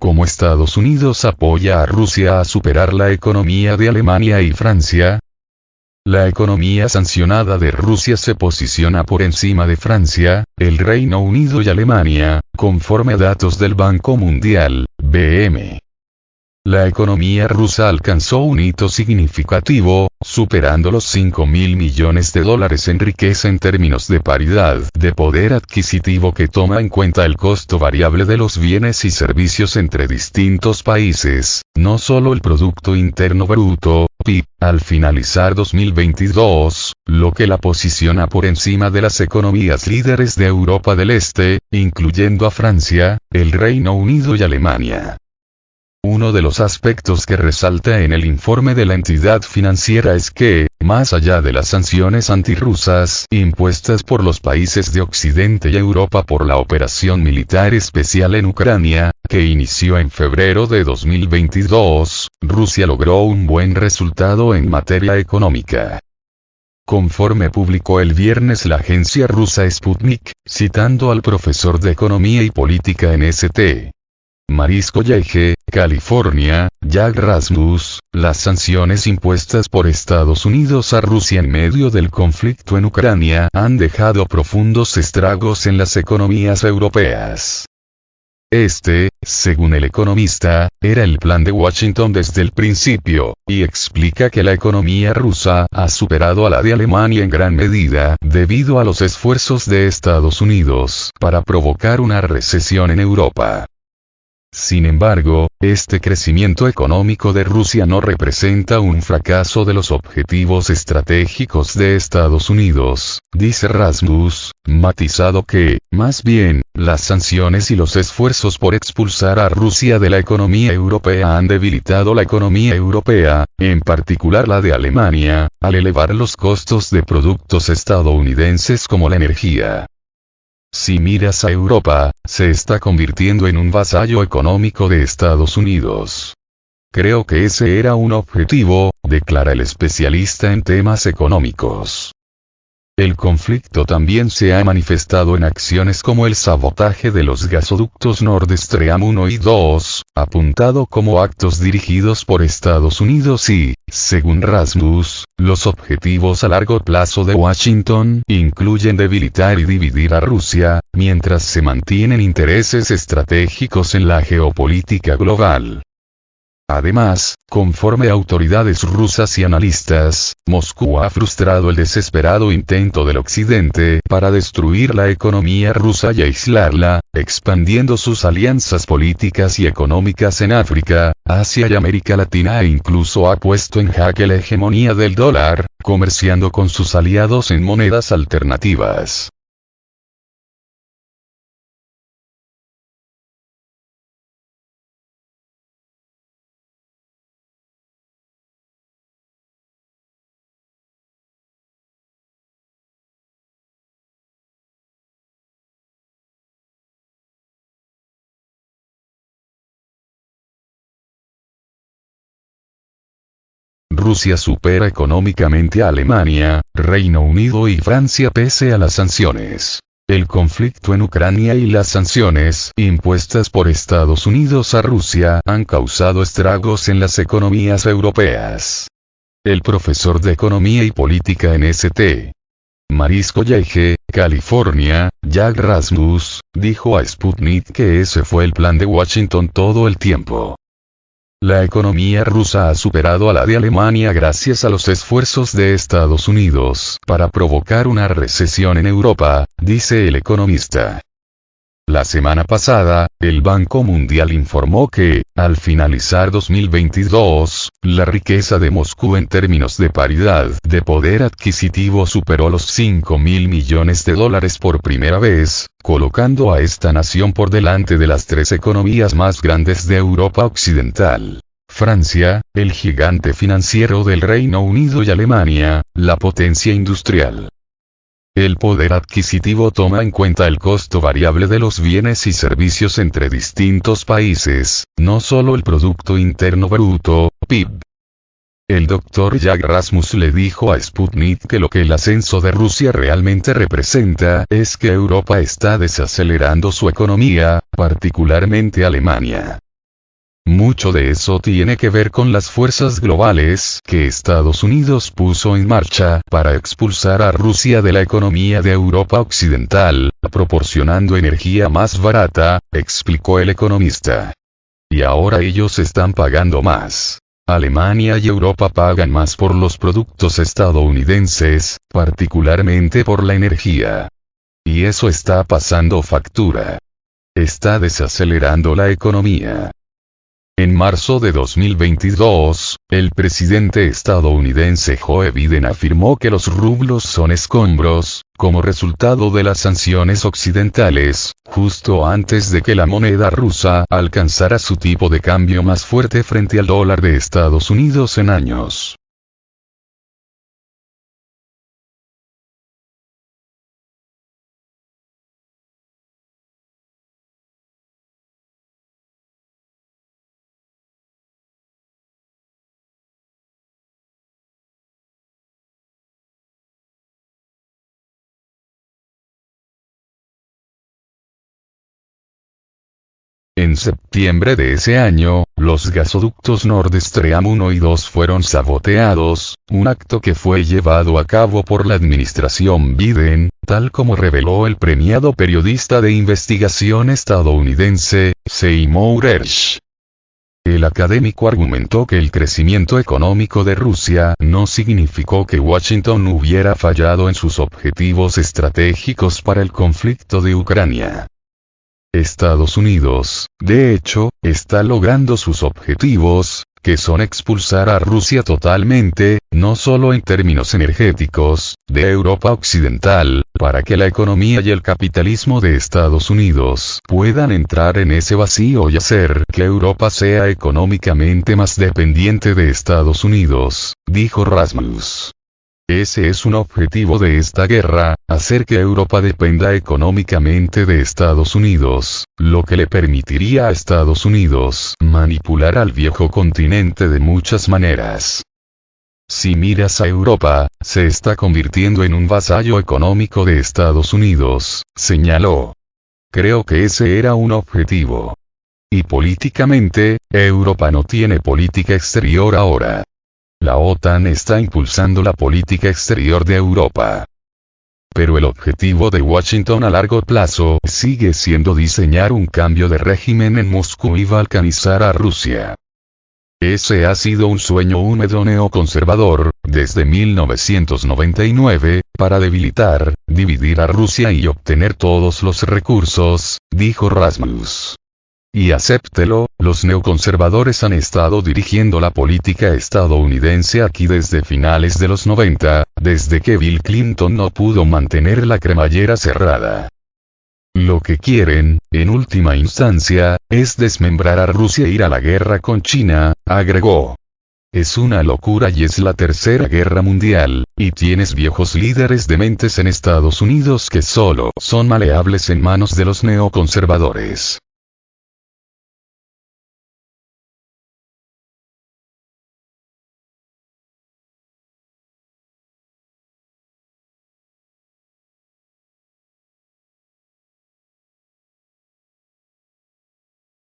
¿Cómo Estados Unidos apoya a Rusia a superar la economía de Alemania y Francia? La economía sancionada de Rusia se posiciona por encima de Francia, el Reino Unido y Alemania, conforme a datos del Banco Mundial, BM. La economía rusa alcanzó un hito significativo, superando los 5.000 millones de dólares en riqueza en términos de paridad de poder adquisitivo que toma en cuenta el costo variable de los bienes y servicios entre distintos países, no solo el Producto Interno Bruto, PIB, al finalizar 2022, lo que la posiciona por encima de las economías líderes de Europa del Este, incluyendo a Francia, el Reino Unido y Alemania. Uno de los aspectos que resalta en el informe de la entidad financiera es que, más allá de las sanciones antirrusas impuestas por los países de Occidente y Europa por la operación militar especial en Ucrania, que inició en febrero de 2022, Rusia logró un buen resultado en materia económica. Conforme publicó el viernes la agencia rusa Sputnik, citando al profesor de Economía y Política en St. Mary's College, California, Jack Rasmus, las sanciones impuestas por Estados Unidos a Rusia en medio del conflicto en Ucrania han dejado profundos estragos en las economías europeas. Este, según el economista, era el plan de Washington desde el principio, y explica que la economía rusa ha superado a la de Alemania en gran medida debido a los esfuerzos de Estados Unidos para provocar una recesión en Europa. Sin embargo, este crecimiento económico de Rusia no representa un fracaso de los objetivos estratégicos de Estados Unidos, dice Rasmus, matizado que, más bien, las sanciones y los esfuerzos por expulsar a Rusia de la economía europea han debilitado la economía europea, en particular la de Alemania, al elevar los costos de productos estadounidenses como la energía. Si miras a Europa, se está convirtiendo en un vasallo económico de Estados Unidos. Creo que ese era un objetivo, declara el especialista en temas económicos. El conflicto también se ha manifestado en acciones como el sabotaje de los gasoductos Nord Stream 1 y 2, apuntado como actos dirigidos por Estados Unidos y, según Rasmus, los objetivos a largo plazo de Washington incluyen debilitar y dividir a Rusia, mientras se mantienen intereses estratégicos en la geopolítica global. Además, conforme a autoridades rusas y analistas, Moscú ha frustrado el desesperado intento del Occidente para destruir la economía rusa y aislarla, expandiendo sus alianzas políticas y económicas en África, Asia y América Latina e incluso ha puesto en jaque la hegemonía del dólar, comerciando con sus aliados en monedas alternativas. Rusia supera económicamente a Alemania, Reino Unido y Francia pese a las sanciones. El conflicto en Ucrania y las sanciones impuestas por Estados Unidos a Rusia han causado estragos en las economías europeas. El profesor de Economía y Política en St. Mary's College, California, Jack Rasmus, dijo a Sputnik que ese fue el plan de Washington todo el tiempo. La economía rusa ha superado a la de Alemania gracias a los esfuerzos de Estados Unidos para provocar una recesión en Europa, dice el economista. La semana pasada, el Banco Mundial informó que, al finalizar 2022, la riqueza de Moscú en términos de paridad de poder adquisitivo superó los 5.000 millones de dólares por primera vez, colocando a esta nación por delante de las tres economías más grandes de Europa Occidental. Francia, el gigante financiero del Reino Unido y Alemania, la potencia industrial. El poder adquisitivo toma en cuenta el costo variable de los bienes y servicios entre distintos países, no solo el Producto Interno Bruto, PIB. El Dr. Jack Rasmus le dijo a Sputnik que lo que el ascenso de Rusia realmente representa es que Europa está desacelerando su economía, particularmente Alemania. Mucho de eso tiene que ver con las fuerzas globales que Estados Unidos puso en marcha para expulsar a Rusia de la economía de Europa Occidental, proporcionando energía más barata, explicó el economista. Y ahora ellos están pagando más. Alemania y Europa pagan más por los productos estadounidenses, particularmente por la energía. Y eso está pasando factura. Está desacelerando la economía. En marzo de 2022, el presidente estadounidense Joe Biden afirmó que los rublos son escombros, como resultado de las sanciones occidentales, justo antes de que la moneda rusa alcanzara su tipo de cambio más fuerte frente al dólar de Estados Unidos en años. En septiembre de ese año, los gasoductos Nord Stream 1 y 2 fueron saboteados, un acto que fue llevado a cabo por la administración Biden, tal como reveló el premiado periodista de investigación estadounidense, Seymour Hersh. El académico argumentó que el crecimiento económico de Rusia no significó que Washington hubiera fallado en sus objetivos estratégicos para el conflicto de Ucrania. Estados Unidos, de hecho, está logrando sus objetivos, que son expulsar a Rusia totalmente, no solo en términos energéticos, de Europa Occidental, para que la economía y el capitalismo de Estados Unidos puedan entrar en ese vacío y hacer que Europa sea económicamente más dependiente de Estados Unidos, dijo Rasmus. Ese es un objetivo de esta guerra, hacer que Europa dependa económicamente de Estados Unidos, lo que le permitiría a Estados Unidos manipular al viejo continente de muchas maneras. Si miras a Europa, se está convirtiendo en un vasallo económico de Estados Unidos, señaló. Creo que ese era un objetivo. Y políticamente, Europa no tiene política exterior ahora. La OTAN está impulsando la política exterior de Europa. Pero el objetivo de Washington a largo plazo sigue siendo diseñar un cambio de régimen en Moscú y balcanizar a Rusia. Ese ha sido un sueño húmedo neoconservador, desde 1999, para debilitar, dividir a Rusia y obtener todos los recursos, dijo Rasmus. Y acéptelo, los neoconservadores han estado dirigiendo la política estadounidense aquí desde finales de los 90, desde que Bill Clinton no pudo mantener la cremallera cerrada. Lo que quieren, en última instancia, es desmembrar a Rusia e ir a la guerra con China, agregó. Es una locura y es la tercera guerra mundial, y tienes viejos líderes dementes en Estados Unidos que solo son maleables en manos de los neoconservadores.